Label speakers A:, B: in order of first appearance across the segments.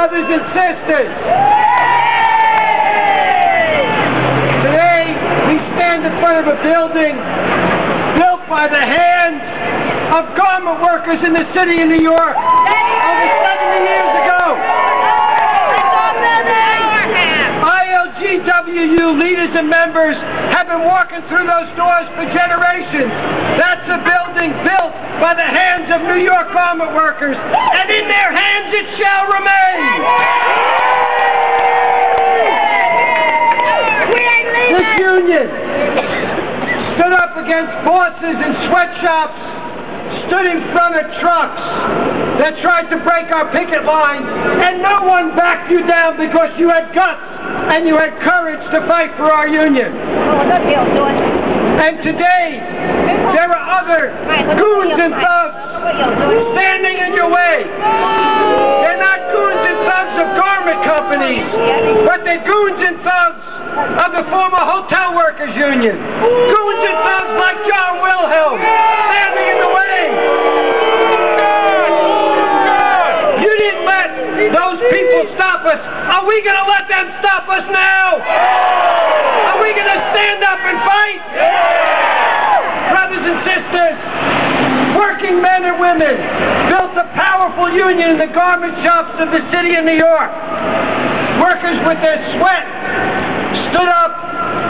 A: brothers and sisters. Today, we stand in front of a building built by the hands of garment workers in the city of New York over 70 years ago. ILGWU leaders and members have been walking through those doors for generations. That's a building built by the hands of New York garment workers, and in their hands it shall remain. This union stood up against bosses and sweatshops, stood in front of trucks that tried to break our picket lines, and no one backed you down because you had guts and you had courage to fight for our union. And today, there are other goons and thugs standing in your way. They're not goons and thugs of garment companies, but they're goons and thugs of the former hotel workers union. Goons and thugs like John Wilhelm standing in the way. You didn't let those people stop us. Are we going to let them stop us now? Are we going to stand up and fight? Brothers and sisters, working men and women built a powerful union in the garment shops of the city of New York. Workers with their sweat stood up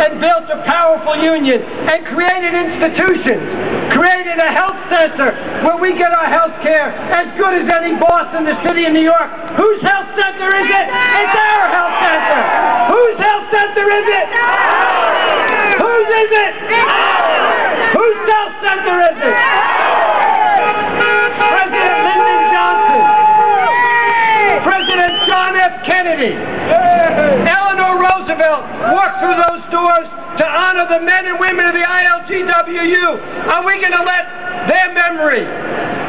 A: and built a powerful union and created institutions, created a health center where we get our health care as good as any boss in the city of New York. Whose health center is it? It's our health center. Whose health center is it? Whose is it? Whose health center is it? President Lyndon Johnson, President John F. Kennedy, Eleanor Roosevelt walked through those doors to honor the men and women of the ILGWU. Are we going to let their memory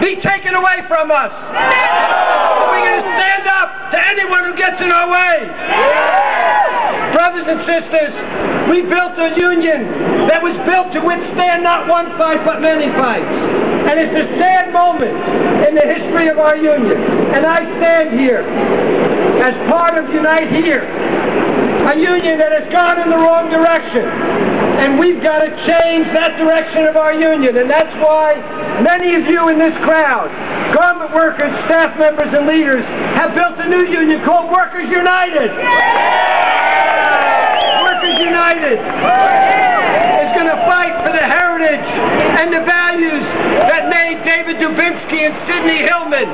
A: be taken away from us? Are we going to stand up to anyone who gets in our way? Brothers and sisters, we built a union that was built to withstand not one fight but many fights. And it's a sad moment in the history of our union. And I stand here as part of Unite Here, a union that has gone in the wrong direction. And we've got to change that direction of our union. And that's why many of you in this crowd, garment workers, staff members, and leaders, have built a new union called Workers United. Workers United is going to fight for the heritage and the values that made David Dubinsky and Sidney Hillman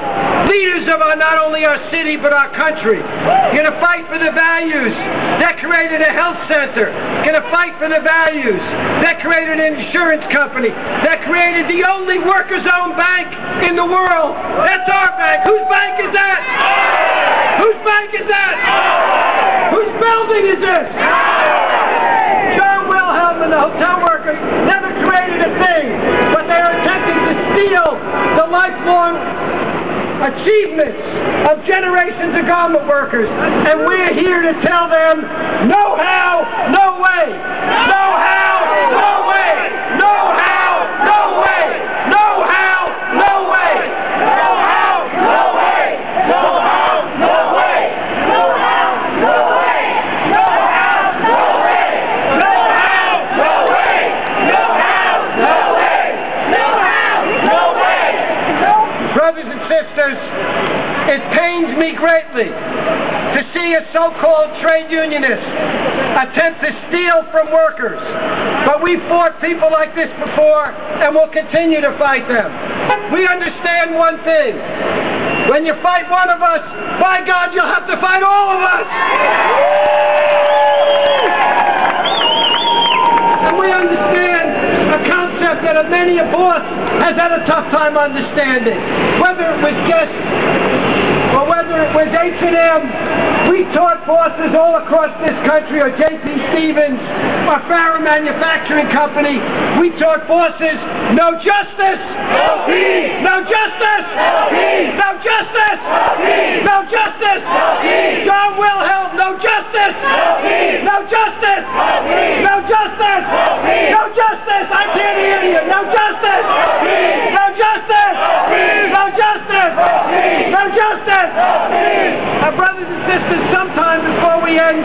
A: leaders of not only our city but our country. Going to fight for the values that created a health center. Going to fight for the values that created an insurance company. That created the only workers-owned bank in the world. That's our bank. Whose bank is that? Whose bank is that? Whose building is this? John Wilhelm and the hotel workers never created a thing, but they are attempting to steal the lifelong achievements of generations of garment workers. And we're here to tell them, no how, no way. No how, no way. No how, no way. No how, no way. No how, no way. No how, no way. No how, no way. No how, no way. No how, no way. No how, no way. No how, no way. Brothers and sisters, it pains me greatly to see a so-called trade unionist attempt to steal from workers. But we fought people like this before, and we'll continue to fight them. We understand one thing. When you fight one of us, by God, you'll have to fight all of us. And we understand a concept that many a boss has had a tough time understanding. Whether it was guests or whether it was H&M, we taught bosses all across this country, or J.P. Stevens, or Farrah Manufacturing Company, we taught bosses, no justice, no peace, no justice, no peace, no justice, no peace, no justice, no peace, John Wilhelm, no justice, no peace, no justice, no peace, no justice, no peace, no justice, I can't hear you, no justice, no peace, no justice, no peace, no justice, no peace, no justice, no peace. Brothers and sisters, sometime before we end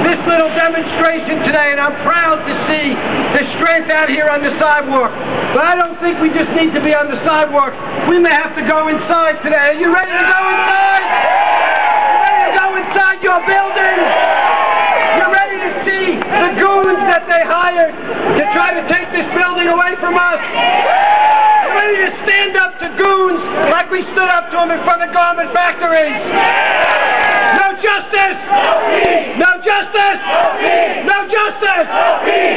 A: this little demonstration today, and I'm proud to see the strength out here on the sidewalk, but I don't think we just need to be on the sidewalk. We may have to go inside today. Are you ready to go inside? You ready to go inside your building? You're ready to see the goons that they hired to try to take this building away from us? You're ready to stand up to goons like we stood up to them in front of garment factories? No justice! No justice! No justice!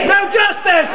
A: No justice!